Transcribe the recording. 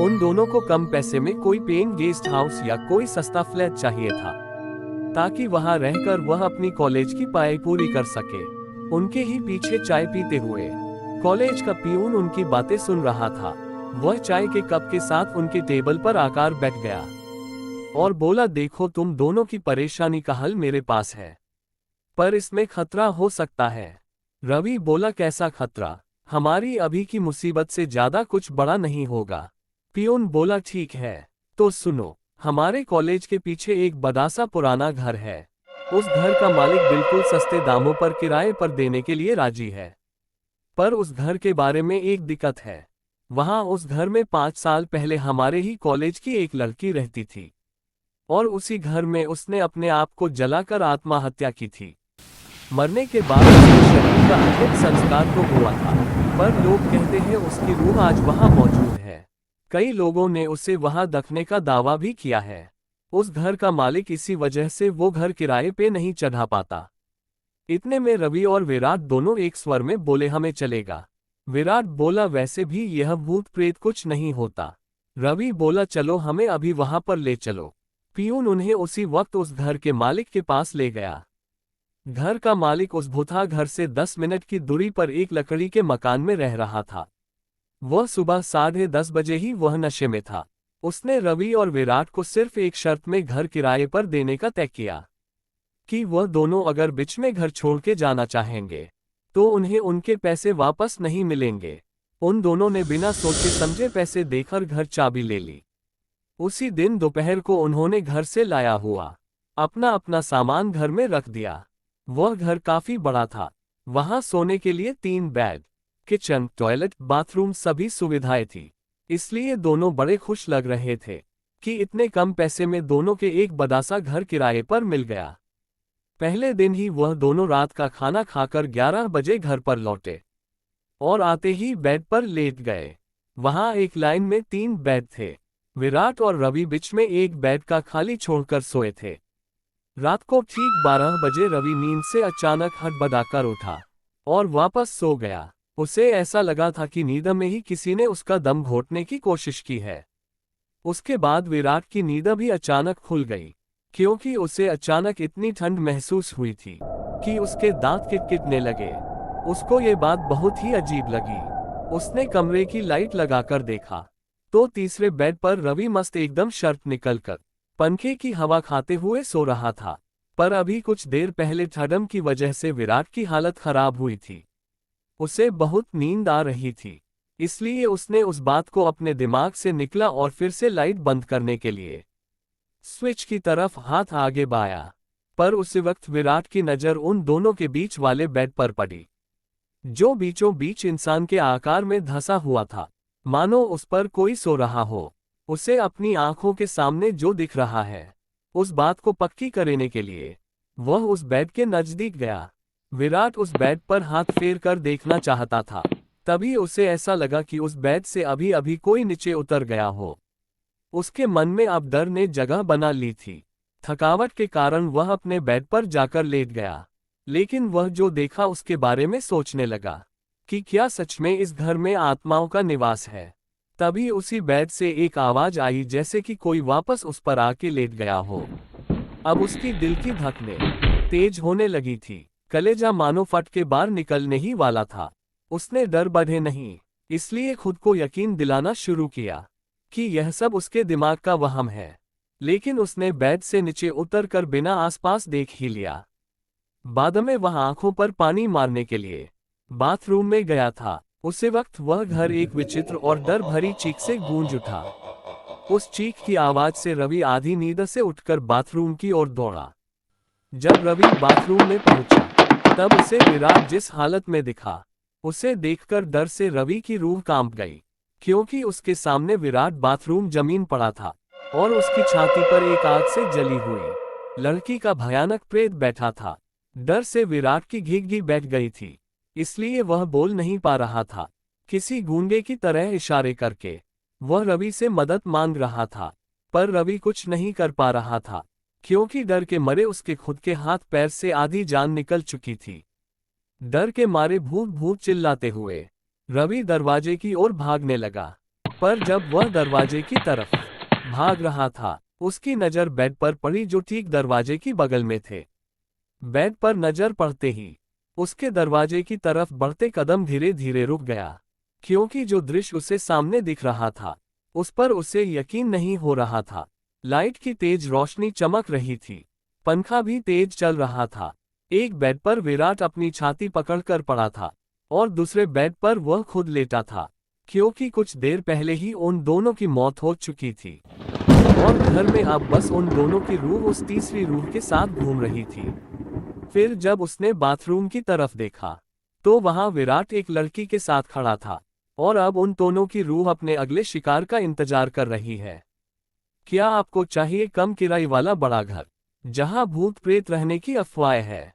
उन दोनों को कम पैसे में कोई पेइंग गेस्ट हाउस या कोई सस्ता फ्लैट चाहिए था, ताकि वहां रहकर वह अपनी कॉलेज की पढ़ाई पूरी कर सके। उनके ही पीछे चाय पीते हुए कॉलेज का पियून उनकी बातें सुन रहा था। वह चाय के कप के साथ उनके टेबल पर आकर बैठ गया और बोला, देखो तुम दोनों की परेशानी का हल मेरे पास है, पर इसमें खतरा हो सकता है। रवि बोला, कैसा खतरा? हमारी अभी की मुसीबत से ज्यादा कुछ बड़ा नहीं होगा। पियून बोला, ठीक है तो सुनो, हमारे कॉलेज के पीछे एक बड़ा पुराना घर है। उस घर का मालिक बिल्कुल सस्ते दामों पर किराए पर देने के लिए राजी है, पर उस घर के बारे में एक दिक्कत है। वहां उस घर में 5 साल पहले हमारे ही कॉलेज की एक लड़की रहती थी, और उसी घर में उसने अपने आप को जलाकर आत्महत्या की थी। मरने के बाद उसके शरीर का अंतिम संस्कार तो हुआ था, पर लोग कहते हैं उसकी रूह आज वहां मौजूद है। कई लोगों ने उसे वहां दफने का दावा भी किया है। उस घर का मालिक इसी वजह से वो घर किराए पे नहीं चढ़ा पाता। इतने में रवि और विराट दोनों एक स्वर में बोले, हमें चलेगा। विराट बोला, वैसे भी यह भूत प्रेत कुछ नहीं होता। रवि बोला, चलो हमें अभी वहां पर ले चलो। पियून उन्हें उसी वक्त उस घर के मालिक के पास ले गया। घर का मालिक उस भूथा घर से 10 मिनट की दूरी पर एक लकड़ी के मकान में रह रहा था। वह सुबह 10:30 बजे ही वह नशे में था। उसने रवि और विराट को सिर्फ एक शर्त में घर किराए पर देने का तय किया, कि वह दोनों अगर बीच में घर छोड़ के जाना चाहेंगे तो उन्हें उनके पैसे वापस नहीं मिलेंगे। उन दोनों ने बिना सोचे समझे पैसे देकर घर चाबी ले ली। उसी दिन दोपहर को उन्होंने घर से लाया हुआ अपना अपना सामान घर में रख दिया। वह घर काफी बड़ा था। वहां सोने के लिए 3 बेड, किचन, टॉयलेट, बाथरूम सभी सुविधाएं थी। इसलिए दोनों बड़े खुश लग रहे थे कि इतने कम पैसे में दोनों के एक बड़ा सा घर किराए पर मिल गया। पहले दिन ही वह दोनों रात का खाना खाकर 11 बजे घर पर लौटे और आते ही बेड पर लेट गए। वहां एक लाइन में 3 बेड थे। विराट और रवि बीच में एक बेड का खाली छोड़कर सोए थे। रात को ठीक 12 बजे रवि नींद से अचानक हड़बड़ाकर उठा और वापस सो गया। उसे ऐसा लगा था कि नींद में ही किसी ने उसका दम घोटने की कोशिश की है। उसके बाद विराट की नींद भी अचानक खुल गई, क्योंकि उसे अचानक इतनी ठंड महसूस हुई थी कि उसके दांत किटकिटने लगे। उसको ये बात बहुत ही अजीब लगी। उसने कमरे की लाइट लगाकर देखा तो तीसरे बेड पर रवि मस्त एकदम शर्ट निकलकर पंखे की हवा खाते हुए सो रहा था। पर अभी कुछ देर पहले ठंड की वजह से विराट की हालत खराब हुई थी। उसे बहुत नींद आ रही थी, इसलिए उसने उस बात को अपने दिमाग से निकला और फिर से लाइट बंद करने के लिए स्विच की तरफ हाथ आगे बढ़ाया। पर उसी वक्त विराट की नज़र उन दोनों के बीच वाले बेड पर पड़ी, जो बीचों बीच इंसान के आकार में धंसा हुआ था, मानो उस पर कोई सो रहा हो। उसे अपनी आंखों के सामने जो दिख रहा है, उस बात को पक्की करने के लिए वह उस बेड के नजदीक गया। विराट उस बेड पर हाथ फेर कर देखना चाहता था। तभी उसे ऐसा लगा कि उस बेड से अभी अभी कोई नीचे उतर गया हो। उसके मन में अब डर ने जगह बना ली थी। थकावट के कारण वह अपने बेड पर जाकर लेट गया, लेकिन वह जो देखा उसके बारे में सोचने लगा कि क्या सच में इस घर में आत्माओं का निवास है। तभी उसी बेड से एक आवाज आई, जैसे कि कोई वापस उस पर आके लेट गया हो। अब उसकी दिल की धड़कनें तेज होने लगी थी। कलेजा मानो फट के बाहर निकलने ही वाला था। उसने डर बढ़े नहीं, इसलिए खुद को यकीन दिलाना शुरू किया कि यह सब उसके दिमाग का वहम है। लेकिन उसने बेड से नीचे उतरकर बिना आसपास देख ही लिया। बाद में वह आंखों पर पानी मारने के लिए बाथरूम में गया था। उसी वक्त वह घर एक विचित्र और डर भरी चीख से गूंज उठा। उस चीख की आवाज से रवि आधी नींद से उठकर बाथरूम की ओर दौड़ा। जब रवि बाथरूम में पहुंचा, तब उसे विराट जिस हालत में दिखा, उसे देखकर डर से रवि की रूह कांप गई, क्योंकि उसके सामने विराट बाथरूम जमीन पड़ा था और उसकी छाती पर एक आग से जली हुई लड़की का भयानक प्रेत बैठा था। डर से विराट की घिघी बैठ गई थी, इसलिए वह बोल नहीं पा रहा था। किसी गूंगे की तरह इशारे करके वह रवि से मदद मांग रहा था, पर रवि कुछ नहीं कर पा रहा था, क्योंकि डर के मारे उसके खुद के हाथ पैर से आधी जान निकल चुकी थी। डर के मारे भूत भूत चिल्लाते हुए रवि दरवाजे की ओर भागने लगा। पर जब वह दरवाजे की तरफ भाग रहा था, उसकी नज़र बेड पर पड़ी जो ठीक दरवाजे की बगल में थे। बेड पर नज़र पड़ते ही उसके दरवाजे की तरफ बढ़ते कदम धीरे धीरे रुक गया, क्योंकि जो दृश्य उसे सामने दिख रहा था उस पर उसे यकीन नहीं हो रहा था। लाइट की तेज रोशनी चमक रही थी, पंखा भी तेज चल रहा था। एक बेड पर विराट अपनी छाती पकड़कर पड़ा था और दूसरे बेड पर वह खुद लेटा था, क्योंकि कुछ देर पहले ही उन दोनों की मौत हो चुकी थी और घर में अब बस उन दोनों की रूह उस तीसरी रूह के साथ घूम रही थी। फिर जब उसने बाथरूम की तरफ देखा तो वहां विराट एक लड़की के साथ खड़ा था और अब उन दोनों की रूह अपने अगले शिकार का इंतजार कर रही है। क्या आपको चाहिए कम किराए वाला बड़ा घर जहां भूत प्रेत रहने की अफवाह है?